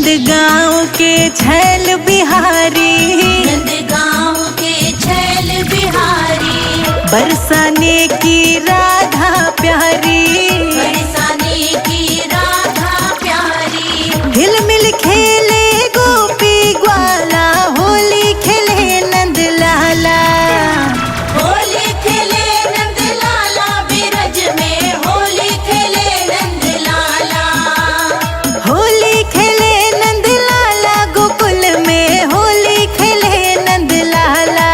नंदगांव के छैल बिहारी, नंदगांव के छैल बिहारी, बरसाने की राधा प्यारी, बरसाने की राधा प्यारी। हिल मिल खेले गोपी ग्वाला, होली खेले नंद लाला, होली खेले नंद लाला, बिरज में होली खेले नंद लाला, होली खेले नंद लाला, गोकुल में होली खेले नंद लाला।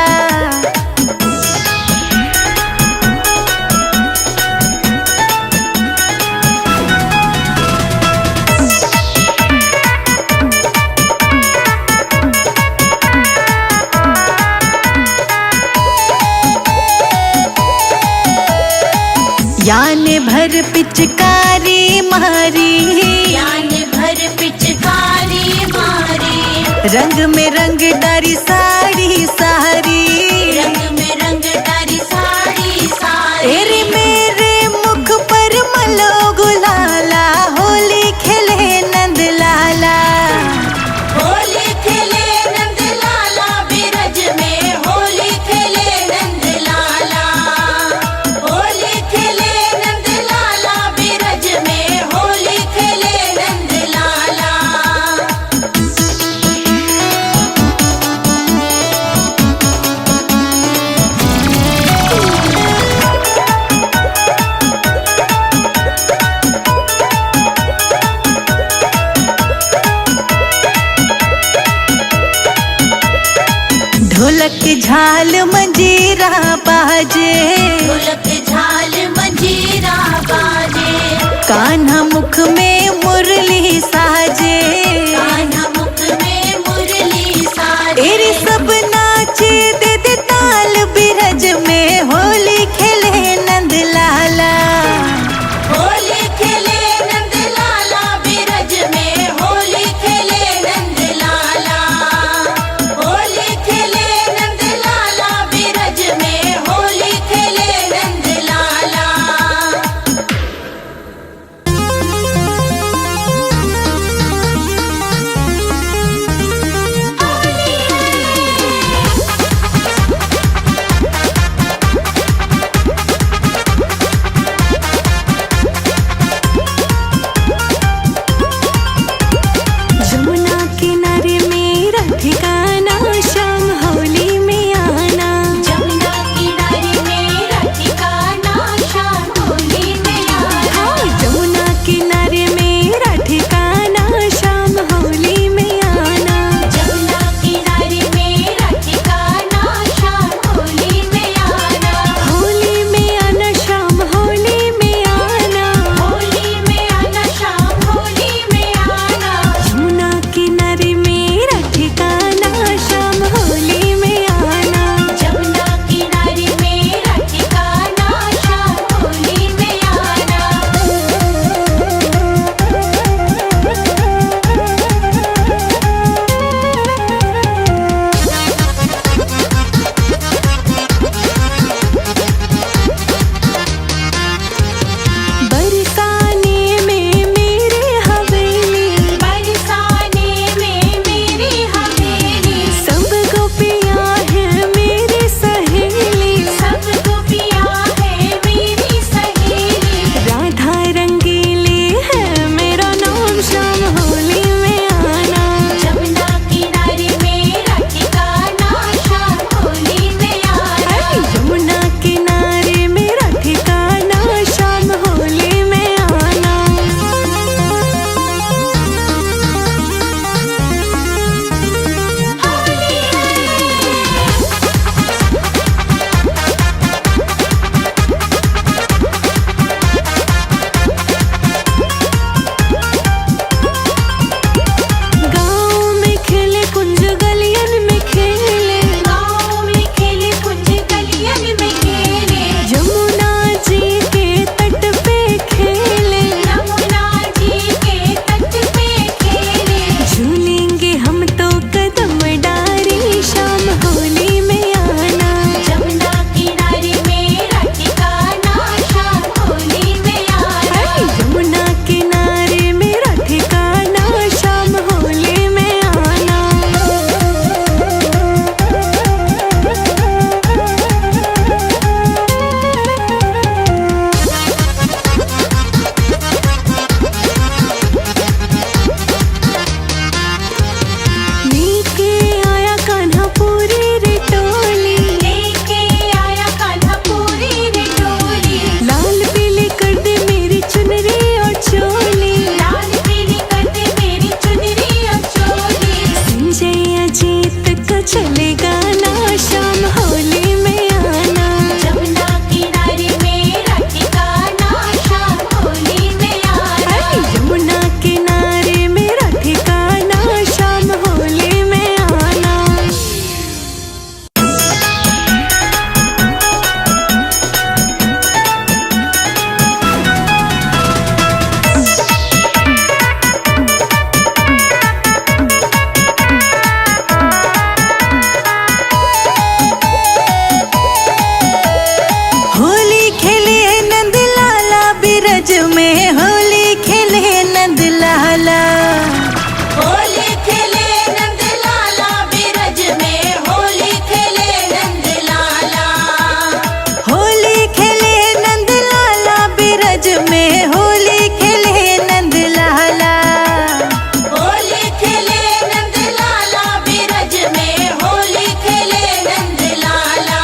याने भर पिचकारी मारी, यान भर पिचकारी मारी, रंग में रंग डारी साड़ी सारी, रंग में रंग डारी साड़ी सारी। तेरे मेरे मुख पर मलो गुलाला, होली खेले नंद लाला, होली खेले नंद लाला, बिरज में होली खेले नंद लाला, होली खेले नंद लाला, बिरज में होली खेले नंद लाला। ढोलक झाल मंजीरा बाजे, ढोलक झाल मंजीरा बाजे, कान्हा मुख में मुरली साजे, कान्हा मुख में मुरली साजे। तेरे सब नाचे दे दे ताल, बिरज में होली खेले नंद लाला, होली खेले नंद लाला, बिरज में होली खेले नंद लाला, होली खेले नंद लाला, बिरज में होली खेले नंद लाला। होली है चलेगा ना शाम होली में आना। जमुना किनारे मेरा ठिकाना, शाम होली में आना। यमुना किनारे मेरा ठिकाना, शाम होली में आना। होली खेले नंद लाला बिरज में, होली खेले नंद लाला। होली खेले नंद लाला बिरज में, होली खेले नंद लाला। होली खेले नंद लाला बिरज में, होली खेले नंद लाला। होली खेले नंद लाला बिरज में, होली खेले नंद लाला।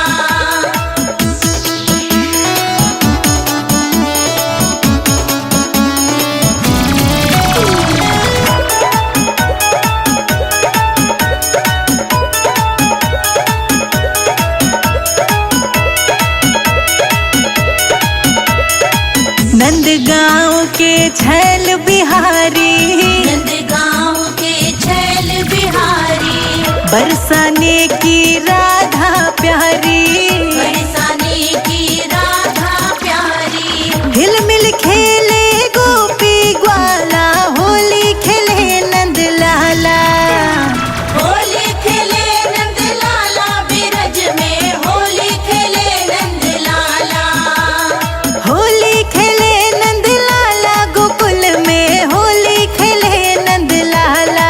नंद गाँव के छैल बिहारी, नंदगांव के छैल बिहारी, बरसाने की राधा प्यारी। बरसाने की राधा प्यारी। हिल मिल खेले गोपी ग्वाला, होली खेले नंद लाला। होली खेले नंद लाला बिरज में, होली खेले नंद लाला। होली खेले नंद लाला गोकुल में, होली खेले नंद लाला।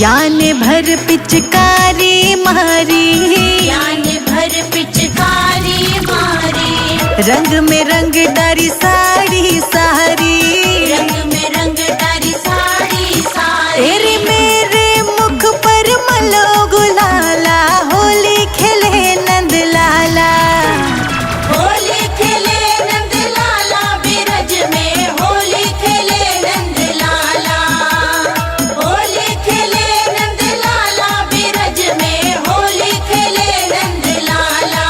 याने भर पिचकारी मारी, यान भर पिचकारी मारी। रंग में रंग डारी साड़ी सारी। रंग में रंग डारी साड़ी सारी। तेरे मेरे मुख पर मलो गुलाला, होली खेले नंद लाला। होली खेले नंद लाला बिरज में, होली खेले नंद लाला। होली खेले नंद लाला बिरज में, होली खेले नंद लाला।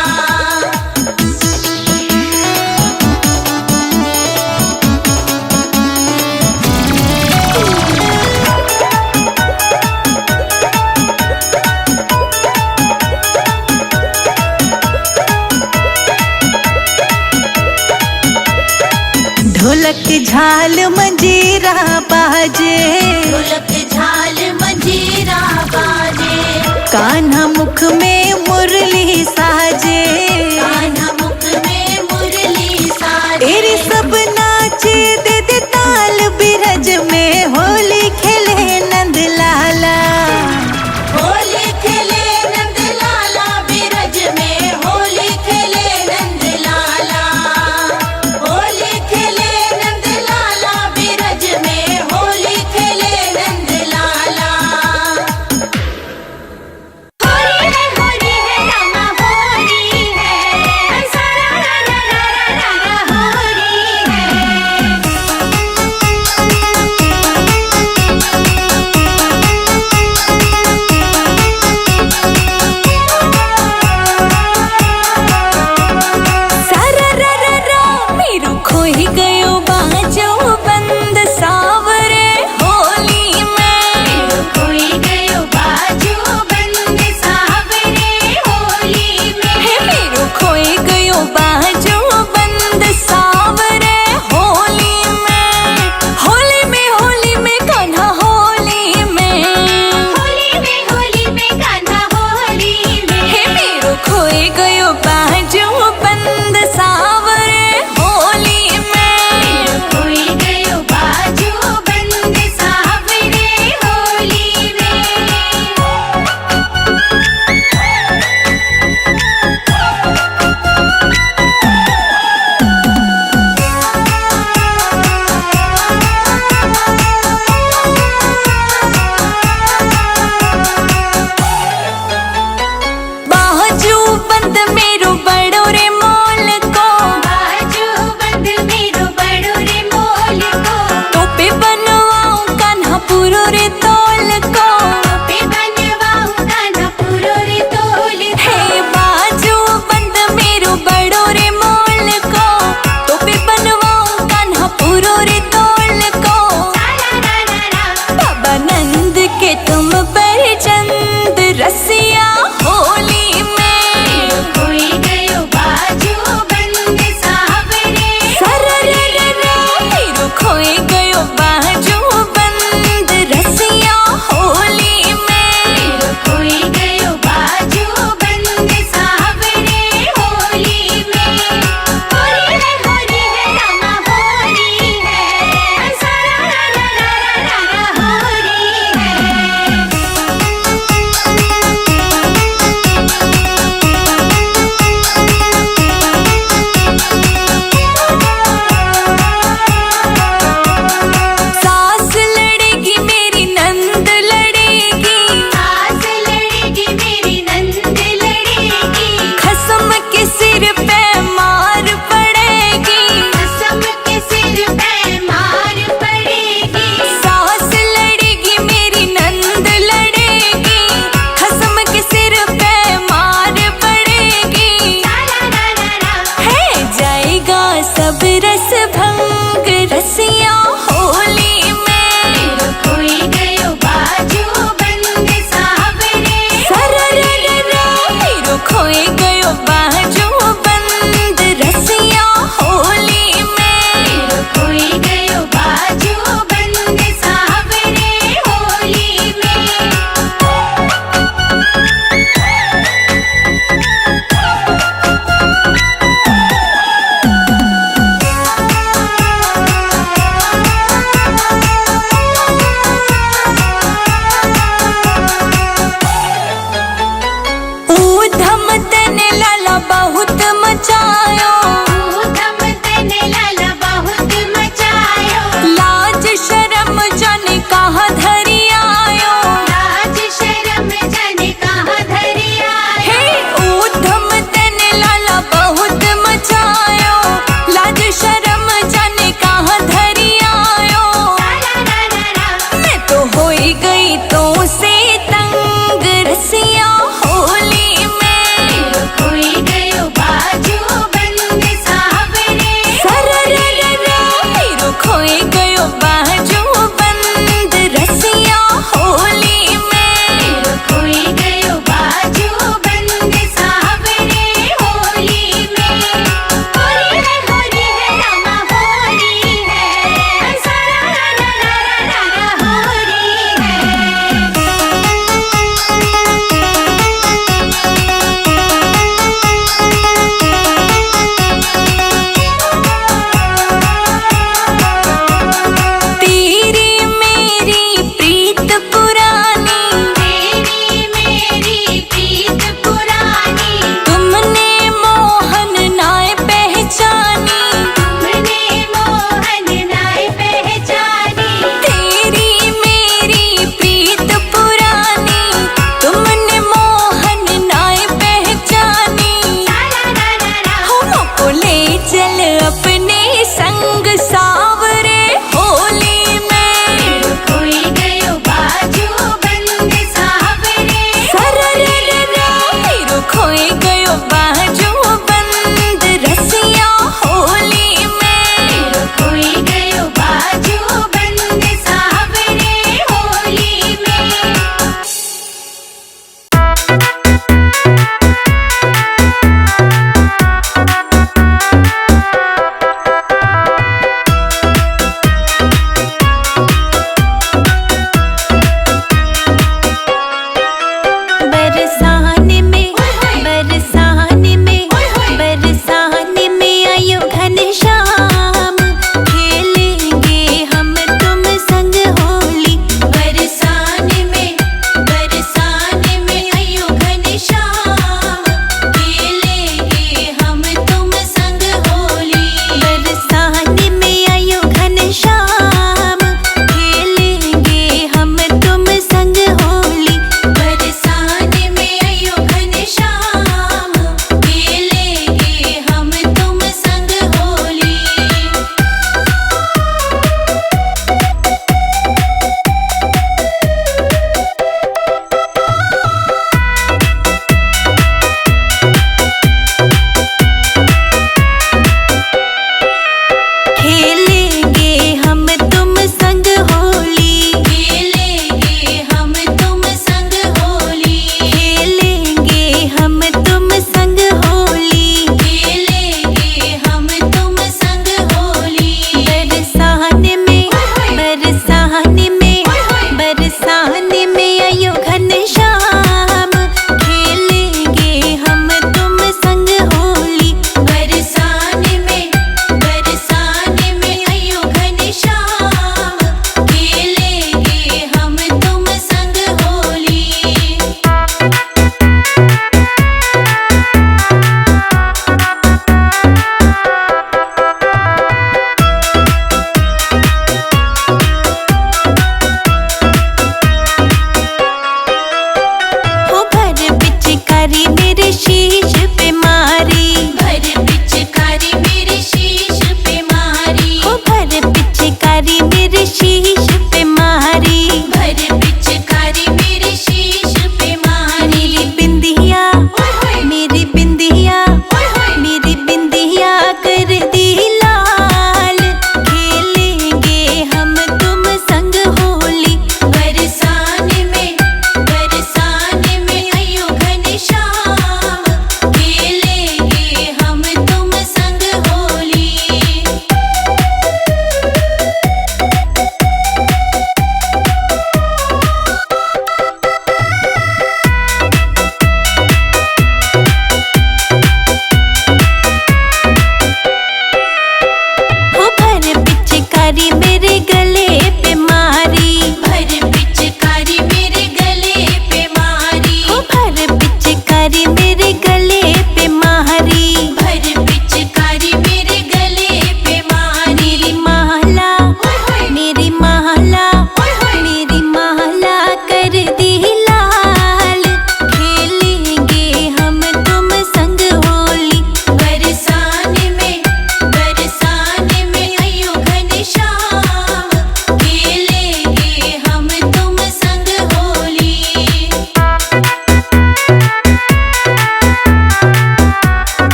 ढोलक झाल मंजीरा बाजे, ढोलक झाल मंजीरा बाजे। कान्हा मुख में मुरली साजे। कान्हा मुख में मुरली साजे। तेरे सब नाचे दे दे ताल बिरज में, होली